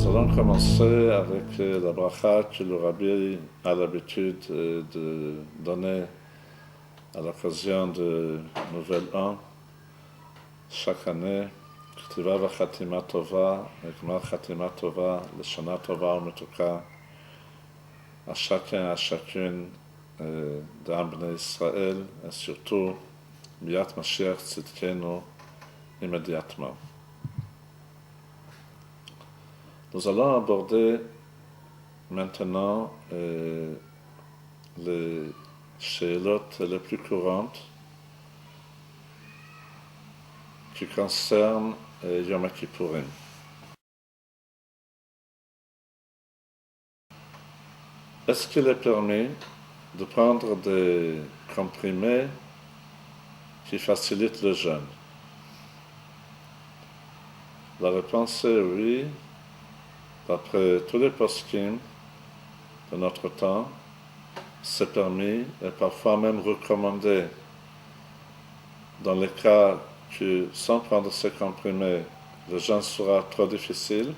allons commencer avec la bracha que le rabbi a l'habitude de donner à l'occasion de Nouvel An chaque année. כתיבה וחתימה טובה, וגמר חתימה טובה, לשנה טובה ומתוקה, à chacun et à chacune d'Am Bnei Israël, et surtout, Biat Mashiach Tzidkenu, immédiatement. Nous allons aborder maintenant les she'elot les plus courantes qui concernent Yom Kippourim. Est-ce qu'il est permis de prendre des comprimés qui facilitent le jeûne? La réponse est oui, d'après tous les poskim de notre temps, c'est permis et parfois même recommandé dans les cas que sans prendre ces comprimés, le jeûne sera trop difficile.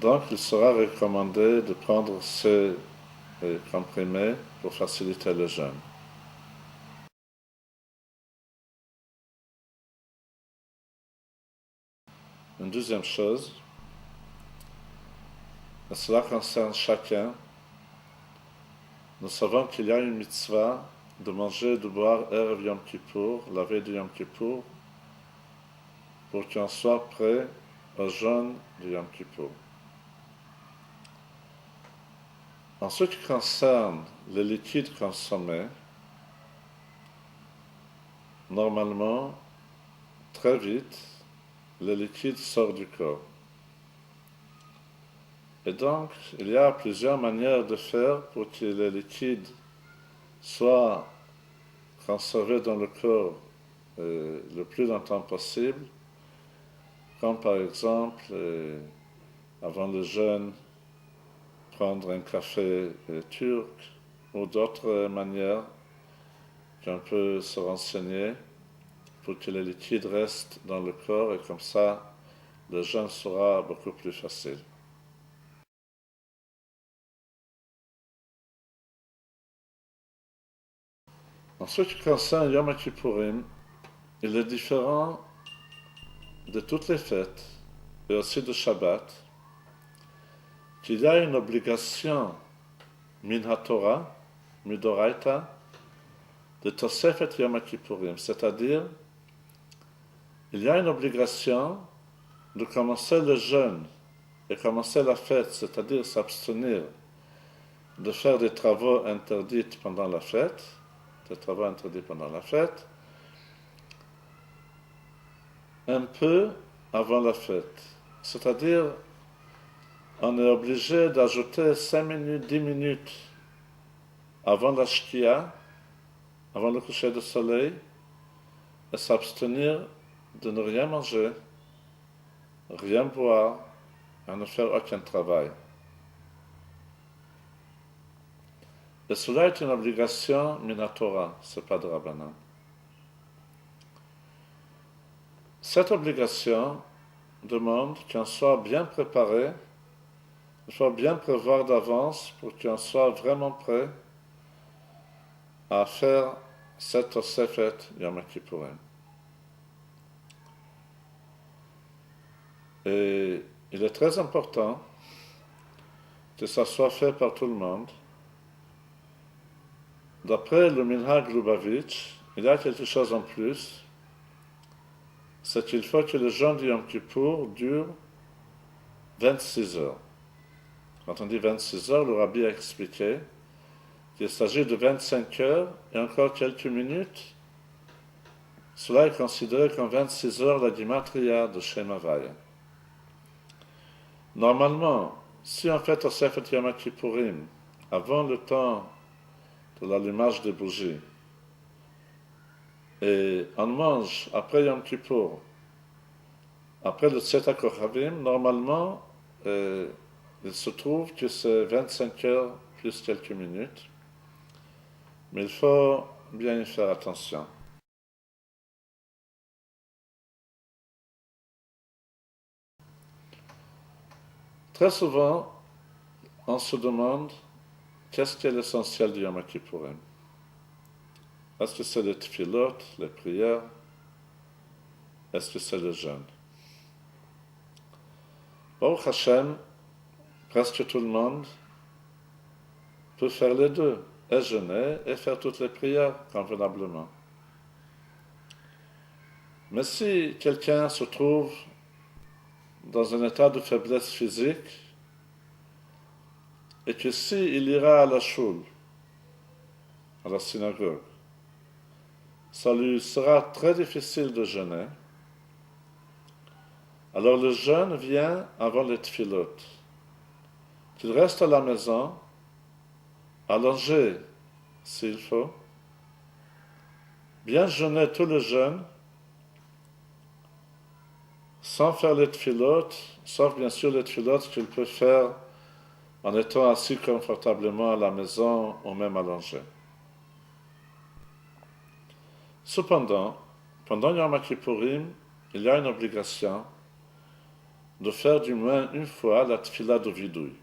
Donc il sera recommandé de prendre ces comprimés pour faciliter le jeûne. Une deuxième chose, et cela concerne chacun, nous savons qu'il y a une mitzvah de manger et de boire Erev Yom Kippour, la veille de Yom Kippour, pour qu'on soit prêt au jeûne de Yom Kippour. En ce qui concerne les liquides consommés, normalement, très vite, le liquide sort du corps. Et donc, il y a plusieurs manières de faire pour que le liquide soit conservé dans le corps le plus longtemps possible, comme par exemple, avant le jeûne, prendre un café turc, ou d'autres manières qu'on peut se renseigner pour que le liquide reste dans le corps et comme ça, le jeûne sera beaucoup plus facile. En ce qui concerne Yom Kippourim, il est différent de toutes les fêtes et aussi de Shabbat, qu'il y a une obligation min ha-Torah, midoraita, de Tosefet Yom Kippourim, c'est-à-dire il y a une obligation de commencer le jeûne et commencer la fête, c'est-à-dire s'abstenir de faire des travaux interdits pendant la fête, un peu avant la fête. C'est-à-dire, on est obligé d'ajouter 5 minutes, 10 minutes avant la shkia, avant le coucher du soleil, et s'abstenir de ne rien manger, rien boire, et ne faire aucun travail. Et cela est une obligation minatora, ce n'est pas de Rabbanan. Cette obligation demande qu'on soit bien préparé, il faut bien prévoir d'avance pour qu'on soit vraiment prêt à faire cette Tosefet Yom Kippourim. Et il est très important que ça soit fait par tout le monde. D'après le Minhag Lubavitch, il y a quelque chose en plus, c'est qu'il faut que le jeûne de Yom Kippour dure 26 heures. Quand on dit 26 heures, le rabbi a expliqué qu'il s'agit de 25 heures et encore quelques minutes. Cela est considéré comme 26 heures la gematria de Shem Havaya. Normalement, si on fait Tosefet Yom Kippourim avant le temps de l'allumage des bougies et on mange après Yom Kippour, après le Tzeta Kochavim, normalement, il se trouve que c'est 25 heures plus quelques minutes, mais il faut bien y faire attention. Très souvent, on se demande qu'est-ce qui est l'essentiel du Yom Kippourim. Est-ce que c'est les tefilot, les prières? Est-ce que c'est le jeûne? Baruch Hashem, presque tout le monde peut faire les deux, et jeûner et faire toutes les prières convenablement. Mais si quelqu'un se trouve dans un état de faiblesse physique, et que s'il ira à la shul, à la synagogue, ça lui sera très difficile de jeûner, alors le jeûne vient avant les tefilot. Qu'il reste à la maison, allongé s'il faut, bien jeûner tout le jeûne, sans faire les tefilot, sauf bien sûr les tefilot qu'il peut faire en étant assis confortablement à la maison ou même allongé. Cependant, pendant Yom Kippourim, il y a une obligation de faire du moins une fois la tefila de vidouille.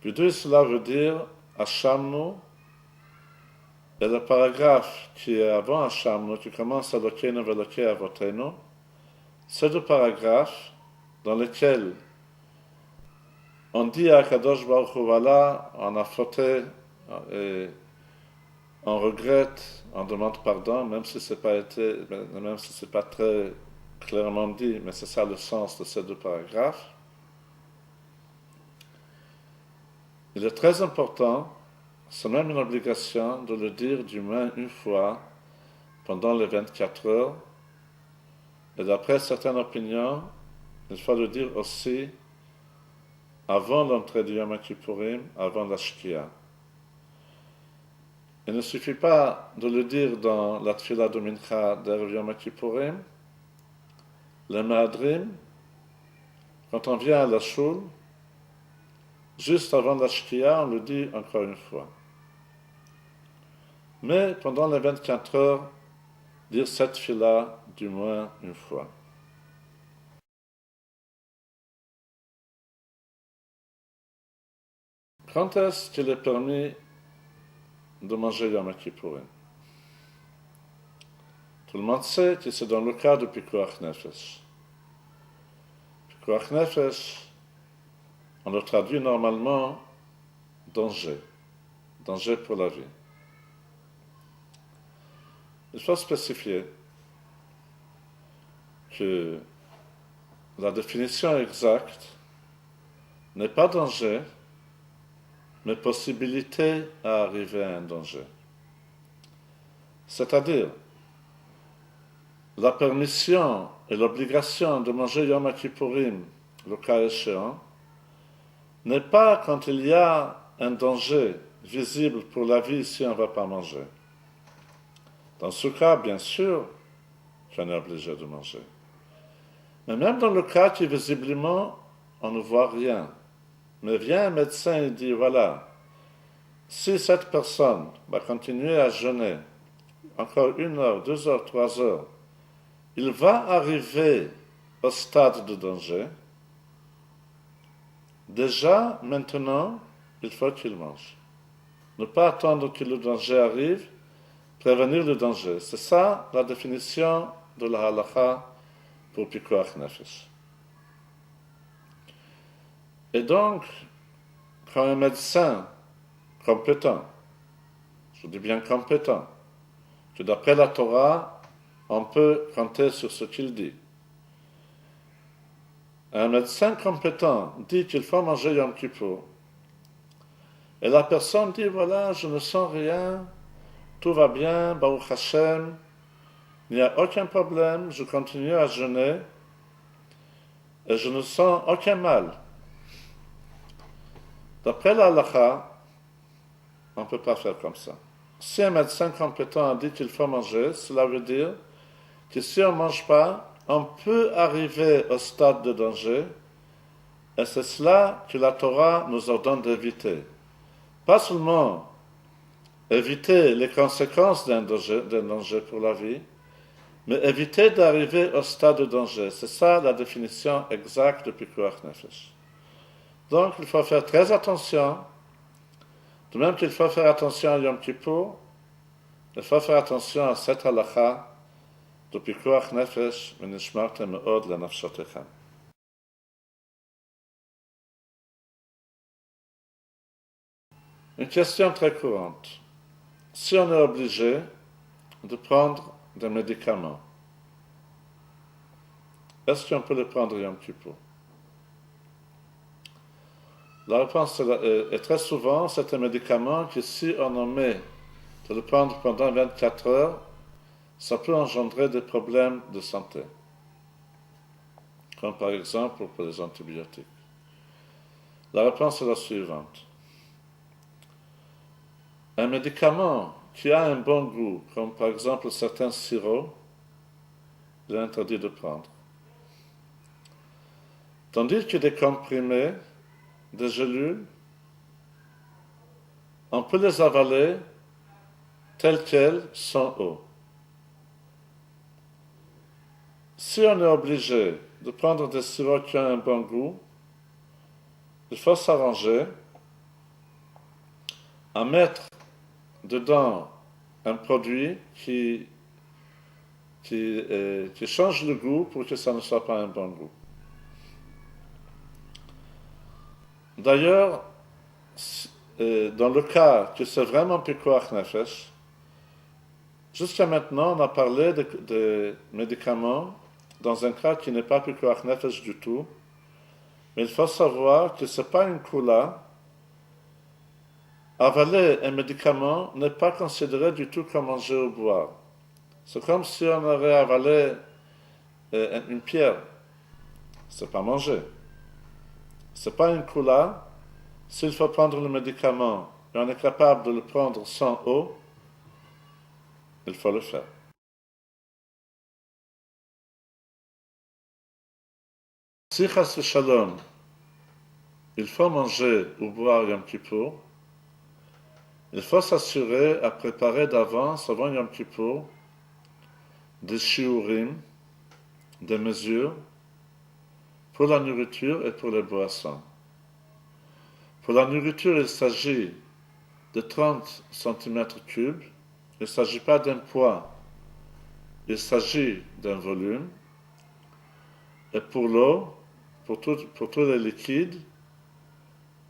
Vidouille, cela veut dire Hashamnu, et le paragraphe qui est avant Hashamnu, qui commence à Elokeinu ve'Elokei Avotenu, c'est le paragraphe dans lequel on dit à Kadosh Baruch Hu, voilà, on a fauté, et on regrette, on demande pardon, même si c'est pas très clairement dit, mais c'est ça le sens de ces deux paragraphes. Il est très important, c'est même une obligation de le dire du moins une fois pendant les 24 heures. Et d'après certaines opinions, il faut le dire aussi avant l'entrée du Yom Kippourim, avant la Shkia. Il ne suffit pas de le dire dans la Tfila de Mincha d'Erev Yom Kippourim. Les Mahadrim, quand on vient à la Shul, juste avant la Shkia, on le dit encore une fois. Mais pendant les 24 heures, dire cette Tfila du moins une fois. Quand est-ce qu'il est permis de manger Yom Kippourim? Tout le monde sait que c'est dans le cas de Pikuach Nefesh. Pikuach Nefesh, on le traduit normalement danger, danger pour la vie. Il faut spécifier que la définition exacte n'est pas danger, mais possibilité à arriver à un danger. C'est-à-dire, la permission et l'obligation de manger Yom Kippourim, le cas échéant, n'est pas quand il y a un danger visible pour la vie si on ne va pas manger. Dans ce cas, bien sûr, on est obligé de manger. Mais même dans le cas qui visiblement, on ne voit rien, mais vient un médecin et dit, voilà, si cette personne va continuer à jeûner encore 1 heure, 2 heures, 3 heures, il va arriver au stade de danger. Déjà, maintenant, il faut qu'il mange. Ne pas attendre que le danger arrive, prévenir le danger. C'est ça la définition de la halakha pour Pikuach Nefesh. Et donc, quand un médecin compétent, je dis bien compétent, que d'après la Torah, on peut compter sur ce qu'il dit. Un médecin compétent dit qu'il faut manger Yom Kippour. Et la personne dit, voilà, je ne sens rien, tout va bien, Baruch Hashem, il n'y a aucun problème, je continue à jeûner, et je ne sens aucun mal. D'après la halakha, on ne peut pas faire comme ça. Si un médecin compétent a dit qu'il faut manger, cela veut dire que si on ne mange pas, on peut arriver au stade de danger, et c'est cela que la Torah nous ordonne d'éviter. Pas seulement éviter les conséquences d'un danger pour la vie, mais éviter d'arriver au stade de danger. C'est ça la définition exacte de Pikuach Nefesh. Donc, il faut faire très attention, de même qu'il faut faire attention à Yom Kippour, il faut faire attention à cette halakha de Pikuach Nefesh, Menishmartem Me'od Lenafshotechem. Une question très courante. Si on est obligé de prendre des médicaments, est-ce qu'on peut les prendre Yom Kippour? La réponse est très souvent, c'est un médicament que si on omet de le prendre pendant 24 heures, ça peut engendrer des problèmes de santé, comme par exemple pour les antibiotiques. La réponse est la suivante. Un médicament qui a un bon goût, comme par exemple certains sirops, il est interdit de prendre. Tandis que des comprimés, des gélules, on peut les avaler telles quelles, sans eau. Si on est obligé de prendre des sirops qui ont un bon goût, il faut s'arranger à mettre dedans un produit qui change le goût pour que ça ne soit pas un bon goût. D'ailleurs, dans le cas que c'est vraiment Pikuach Nefesh, jusqu'à maintenant, on a parlé de médicaments dans un cas qui n'est pas Pikuach Nefesh du tout, mais il faut savoir que ce n'est pas une kula. Avaler un médicament n'est pas considéré du tout comme manger ou boire. C'est comme si on aurait avalé une pierre. C'est pas manger. C'est pas une kula. S'il faut prendre le médicament et on est capable de le prendre sans eau, il faut le faire. Si chas v'shalom, il faut manger ou boire Yom Kippour, il faut s'assurer à préparer d'avance, avant Yom Kippour, des shiurim, des mesures, pour la nourriture et pour les boissons. Pour la nourriture, il s'agit de 30 cm3. Il ne s'agit pas d'un poids, il s'agit d'un volume. Et pour l'eau, pour tous les liquides,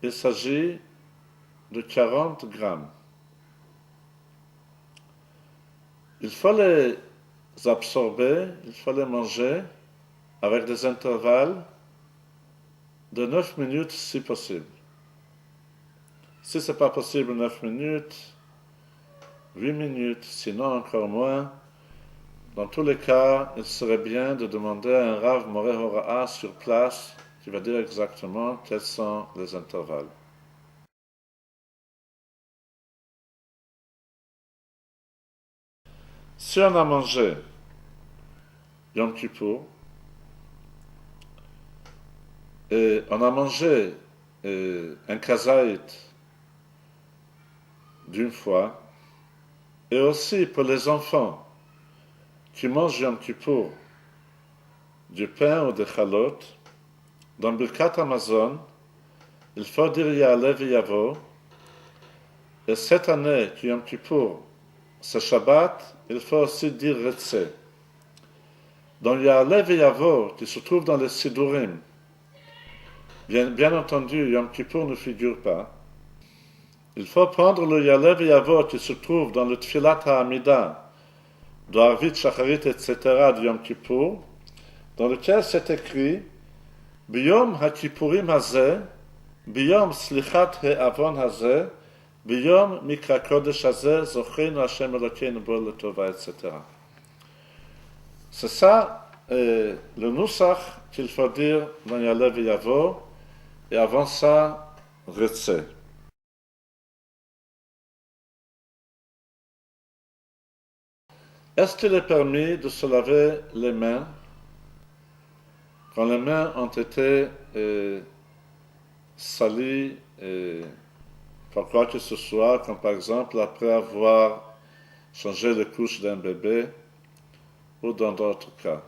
il s'agit de 40 grammes. Il faut les absorber, il faut les manger avec des intervalles de 9 minutes si possible. Si ce n'est pas possible 9 minutes, 8 minutes, sinon encore moins, dans tous les cas, il serait bien de demander à un Rav Moreh Hora'a sur place qui va dire exactement quels sont les intervalles. Si on a mangé Yom Kippour, et on a mangé un kazaït d'une fois, et aussi pour les enfants qui mangent Yom Kippour du pain ou des chalot, dans Birkat Hamazon, il faut dire Ya'aleh v'yavo, et cette année qui Yom Kippour, c'est Shabbat, il faut aussi dire Retzeh. Dans Ya'aleh v'yavo, qui se trouve dans les Sidurim, bien entendu, Yom Kippour ne figure pas. Il faut prendre le Ya'aleh v'yavo qui se trouve dans le Tfilat HaAmida, de Arvit, Shacharit, etc. de Yom Kippour, dans lequel c'est écrit Biyom HaKippurim Hazeh, Biyom Slichat He'avon Hazeh, Biyom Mikra Kodesh Hazeh, Zocheinu Hashem Elokeinu Bo Letova, etc. C'est ça le nusach qu'il faut dire dans Ya'aleh v'yavo, et avant ça, Retzeh. Est-ce qu'il est permis de se laver les mains quand les mains ont été salies par quoi que ce soit, comme par exemple après avoir changé les couches d'un bébé, ou dans d'autres cas.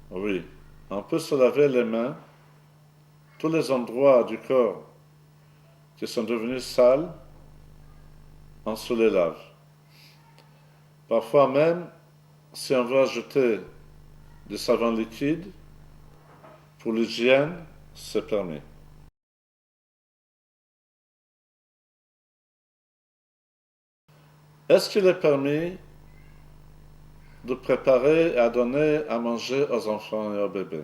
Oui, on peut se laver les mains, tous les endroits du corps qui sont devenus sales, on se les lave. Parfois même, si on veut ajouter du savon liquide, pour l'hygiène, c'est permis. Est-ce qu'il est permis de préparer et à donner à manger aux enfants et aux bébés?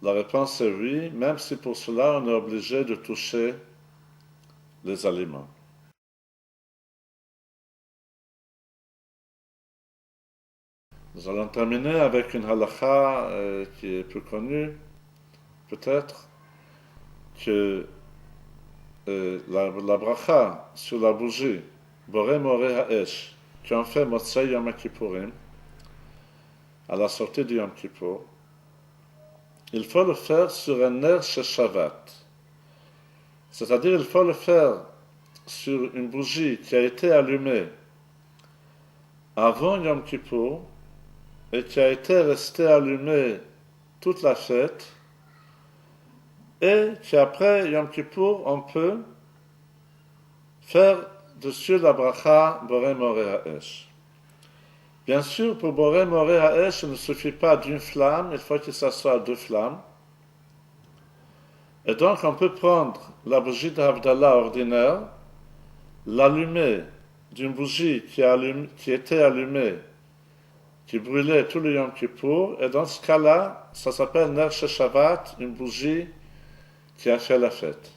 La réponse est oui, même si pour cela on est obligé de toucher les aliments. Nous allons terminer avec une halakha qui est plus connue, peut-être, que la bracha sur la bougie, Boré Moré Ha'esh, qui ont fait Motzei Yom Kippourim, à la sortie du Yom Kippour, il faut le faire sur un ner chez Shabbat. C'est-à-dire, il faut le faire sur une bougie qui a été allumée avant Yom Kippour et qui a été restée allumée toute la fête, et qu'après Yom Kippour, on peut faire dessus la bracha Boré Moré Ha'esh. Bien sûr, pour Boré Moré Ha'esh, il ne suffit pas d'une flamme, il faut que ça soit deux flammes. Et donc, on peut prendre la bougie d'Havdalah ordinaire, l'allumer d'une bougie qui était allumée, qui brûlait tout le Yom Kippour, et dans ce cas-là, ça s'appelle Ner Shabbat, une bougie qui a fait la fête.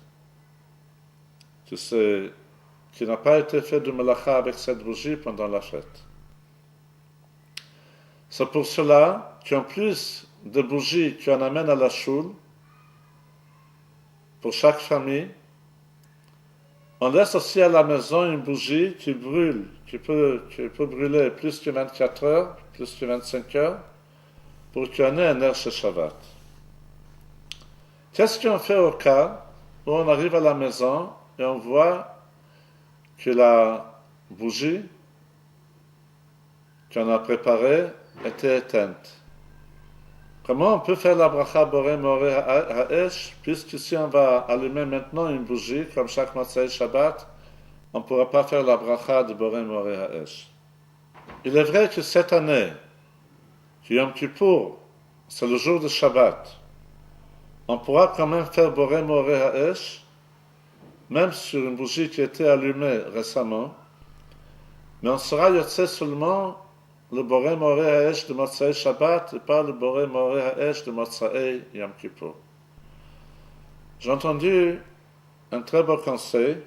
Qui n'a pas été fait de melacha avec cette bougie pendant la fête. C'est pour cela qu'en plus de bougies qu'on amène à la choule, pour chaque famille, on laisse aussi à la maison une bougie qui brûle, qui peut brûler plus que 24 heures, plus que 25 heures, pour qu'on ait un Ner Shabbat. Qu'est-ce qu'on fait au cas où on arrive à la maison et on voit que la bougie qu'on a préparée était éteinte? Comment on peut faire la bracha Boré Moré Ha'esh, puisque si on va allumer maintenant une bougie, comme chaque Motzei Shabbat, on ne pourra pas faire la bracha de Boré Moré Ha'esh. Il est vrai que cette année, que Yom Kippour, c'est le jour de Shabbat, on pourra quand même faire Boré Moré Ha'esh, même sur une bougie qui a été allumée récemment, mais on sera yotzé seulement le Boré Moré Ha'esh de Motzei Shabbat et pas le Boré Moré Ha'esh de Motzei Yom Kippour. J'ai entendu un très beau conseil: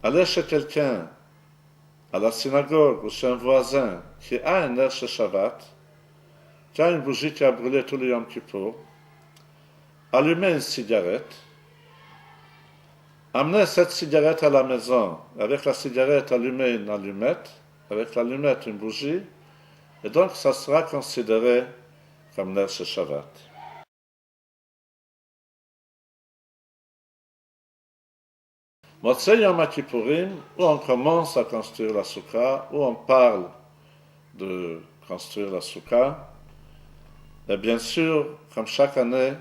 aller chez quelqu'un, à la synagogue ou chez un voisin qui a un Ner chez Shabbat, qui a une bougie qui a brûlé tout le Yom Kippour, allumer une cigarette, amener cette cigarette à la maison, avec la cigarette allumer une allumette, avec l'allumette une bougie, et donc ça sera considéré comme Ner chez Shabbat. Motzei Yom Kippourim, où on commence à construire la soukha, où on parle de construire la soukha, et bien sûr, comme chaque année,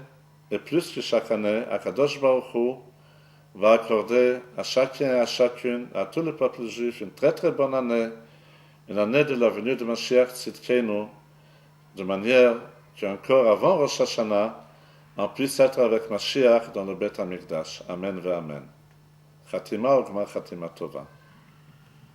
et plus que chaque année, Akadosh Baruch Hu va accorder à chacun et à chacune, à tout le peuple juif, une très très bonne année, une année de la venue de Mashiach Tzidkenu, de manière qu'encore avant Rosh Hashanah, on puisse être avec Mashiach dans le Beth Amikdash. Amen ve Amen. Khatima ou Gmar Khatima Tova.